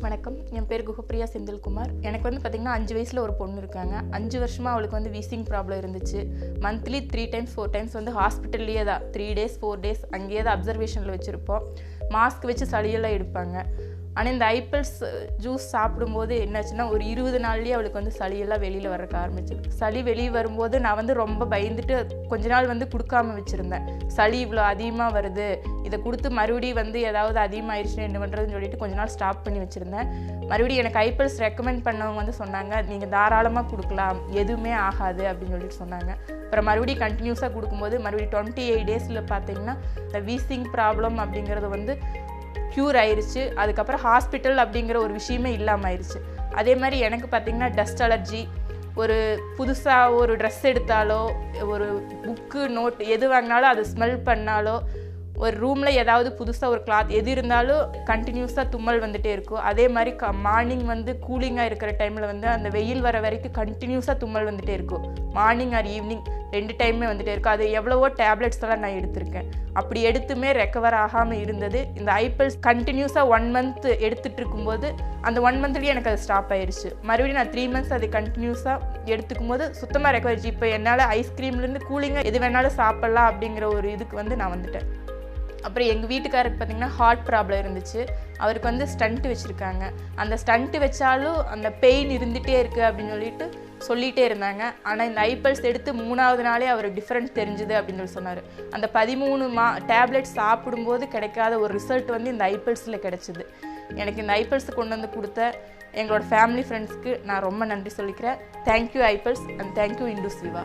வணக்கம், என் பேர் குஹப்ரியா செந்தில்குமார். எனக்கு வந்து பார்த்திங்கன்னா 5 வயசில் ஒரு பொண்ணு இருக்காங்க. 5 வருஷமாக அவளுக்கு வந்து வீசிங் ப்ராப்ளம் இருந்துச்சு. மந்த்லி 3 times 4 times வந்து ஹாஸ்பிட்டல்லையே தான் 3 days 4 days அங்கேயே தான் அப்சர்வேஷனில் வச்சுருப்போம். மாஸ்க் வச்சு சளியெல்லாம் எடுப்பாங்க. ஆனால் இந்த ஐபல்ஸ் ஜூஸ் சாப்பிடும்போது என்னாச்சுன்னா ஒரு 20 நாள்லேயே அவளுக்கு வந்து சளியெல்லாம் வெளியில் வரக்க ஆரம்பிச்சிது. சளி வெளியே வரும்போது நான் வந்து ரொம்ப பயந்துட்டு கொஞ்ச நாள் வந்து கொடுக்காம வச்சுருந்தேன். சளி இவ்வளோ அதிகமாக வருது, இதை கொடுத்து மறுபடியும் வந்து ஏதாவது அதிகமாகிடுச்சுன்னா என்ன பண்ணுறதுன்னு சொல்லிட்டு கொஞ்ச நாள் ஸ்டாப் பண்ணி வச்சுருந்தேன். மறுபடியும் எனக்கு ஐபல்ஸ் ரெக்கமெண்ட் பண்ணவங்க வந்து சொன்னாங்க, நீங்கள் தாராளமாக கொடுக்கலாம், எதுவுமே ஆகாது அப்படின்னு சொல்லிட்டு சொன்னாங்க. அப்புறம் மறுபடியும் கண்டினியூஸாக கொடுக்கும்போது மறுபடியும் 28 days பார்த்தீங்கன்னா இந்த வீசிங் ப்ராப்ளம் அப்படிங்கிறது வந்து க்யூர் ஆயிடுச்சு. அதுக்கப்புறம் ஹாஸ்பிட்டல் அப்படிங்கிற ஒரு விஷயமே இல்லாமல் ஆயிடுச்சு. அதே மாதிரி எனக்கு பார்த்திங்கன்னா டஸ்ட் அலர்ஜி, ஒரு புதுசாக ஒரு ட்ரெஸ் எடுத்தாலோ ஒரு புக்கு நோட் எது வாங்கினாலும் அது ஸ்மெல் பண்ணாலோ ஒரு ரூமில் ஏதாவது புதுசாக ஒரு கிளாத் எது இருந்தாலும் கண்டினியூஸாக தும்மல் வந்துகிட்டே இருக்கும். அதே மாதிரி மார்னிங் வந்து கூலிங்காக இருக்கிற டைமில் வந்து அந்த வெயில் வர வரைக்கும் கண்டினியூஸாக தும்மல் வந்துகிட்டே இருக்கும். மார்னிங் ஆர் ஈவினிங் 2 டைமே வந்துகிட்டே இருக்கும். அது எவ்வளவோ டேப்லெட்ஸ் எல்லாம் நான் எடுத்திருக்கேன். அப்படி எடுத்துமே ரெக்கவர் ஆகாமல் இருந்தது. இந்த ஐபல்ஸ் கண்டினியூஸாக 1 month எடுத்துகிட்டு இருக்கும்போது அந்த 1 monthலேயே எனக்கு அது ஸ்டாப் ஆயிடுச்சு. மறுபடியும் நான் 3 months அது கண்டினியூஸாக எடுத்துக்கும் போது சுத்தமாக ரெக்கவர் ஆயிடுச்சு. இப்போ என்னால் ஐஸ்கிரீம்லேருந்து கூலிங்காக எது வேணாலும் சாப்பிட்லாம் அப்படிங்கிற ஒரு இதுக்கு வந்து நான் வந்துட்டேன். அப்புறம் எங்கள் வீட்டுக்காரருக்கு பார்த்திங்கன்னா ஹார்ட் ப்ராப்ளம் இருந்துச்சு. அவருக்கு வந்து ஸ்டண்ட்டு வச்சுருக்காங்க. அந்த ஸ்டண்ட்டு வச்சாலும் அந்த பெயின் இருந்துகிட்டே இருக்குது அப்படின்னு சொல்லிகிட்டே இருந்தாங்க. ஆனால் இந்த ஐபல்ஸ் எடுத்து 3வது நாளே அவருக்கு டிஃப்ரெண்ட் தெரிஞ்சுது அப்படின்னு சொல்லி சொன்னார். அந்த 13 டேப்லெட்ஸ் சாப்பிடும்போது கிடைக்காத ஒரு ரிசல்ட் வந்து இந்த ஐபல்ஸில் கிடச்சிது. எனக்கு இந்த ஐபல்ஸை கொண்டு வந்து கொடுத்த எங்களோட ஃபேமிலி ஃப்ரெண்ட்ஸ்க்கு நான் ரொம்ப நன்றி சொல்லிக்கிறேன். தேங்க்யூ ஐபல்ஸ் அண்ட் தேங்க்யூ indusviva.